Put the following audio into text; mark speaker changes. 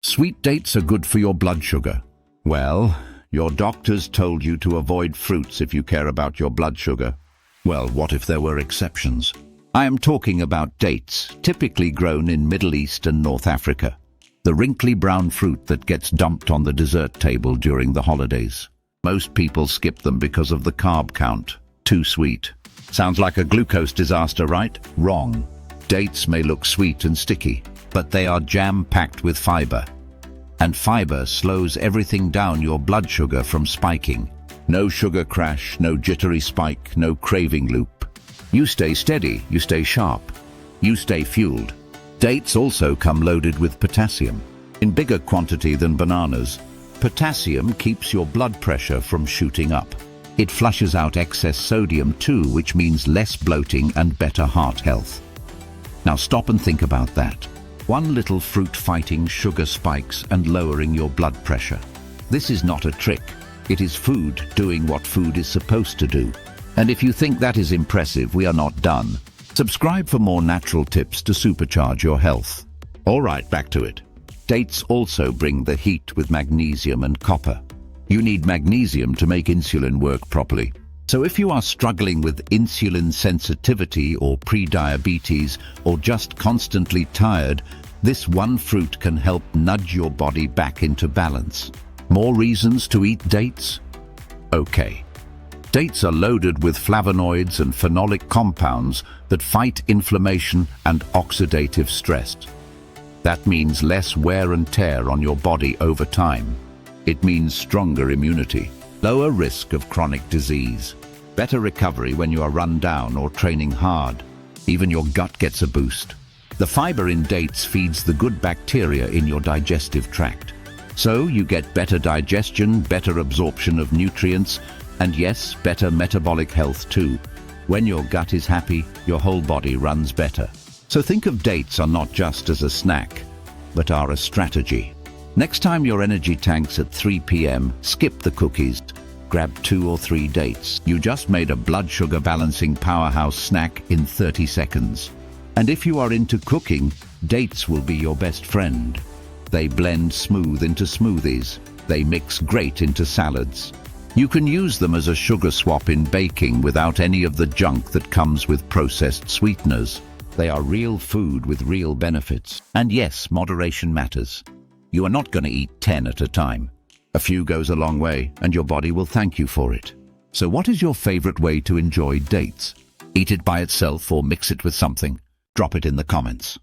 Speaker 1: Sweet dates are good for your blood sugar. Well, your doctors told you to avoid fruits if you care about your blood sugar. Well, what if there were exceptions? I am talking about dates, typically grown in Middle East and North Africa. The wrinkly brown fruit that gets dumped on the dessert table during the holidays. Most people skip them because of the carb count. Too sweet. Sounds like a glucose disaster, right? Wrong. Dates may look sweet and sticky, but they are jam-packed with fiber. And fiber slows everything down your blood sugar from spiking. No sugar crash, no jittery spike, no craving loop. You stay steady, you stay sharp, you stay fueled. Dates also come loaded with potassium. In bigger quantity than bananas, potassium keeps your blood pressure from shooting up. It flushes out excess sodium too, which means less bloating and better heart health. Now stop and think about that. One little fruit fighting sugar spikes and lowering your blood pressure. This is not a trick. It is food doing what food is supposed to do. And if you think that is impressive, we are not done. Subscribe for more natural tips to supercharge your health. All right, back to it. Dates also bring the heat with magnesium and copper. You need magnesium to make insulin work properly. So if you are struggling with insulin sensitivity or pre-diabetes or just constantly tired, this one fruit can help nudge your body back into balance. More reasons to eat dates? Okay. Dates are loaded with flavonoids and phenolic compounds that fight inflammation and oxidative stress. That means less wear and tear on your body over time. It means stronger immunity, lower risk of chronic disease, better recovery when you are run down or training hard. Even your gut gets a boost. The fiber in dates feeds the good bacteria in your digestive tract. So you get better digestion, better absorption of nutrients, and yes, better metabolic health too. When your gut is happy, your whole body runs better. So think of dates are not just as a snack, but are a strategy. Next time your energy tanks at 3 p.m., skip the cookies. Grab 2 or 3 dates. You just made a blood sugar balancing powerhouse snack in 30 seconds. And if you are into cooking, dates will be your best friend. They blend smooth into smoothies. They mix great into salads. You can use them as a sugar swap in baking without any of the junk that comes with processed sweeteners. They are real food with real benefits. And yes, moderation matters. You are not going to eat 10 at a time. A few goes a long way, and your body will thank you for it. So what is your favorite way to enjoy dates? Eat it by itself or mix it with something? Drop it in the comments.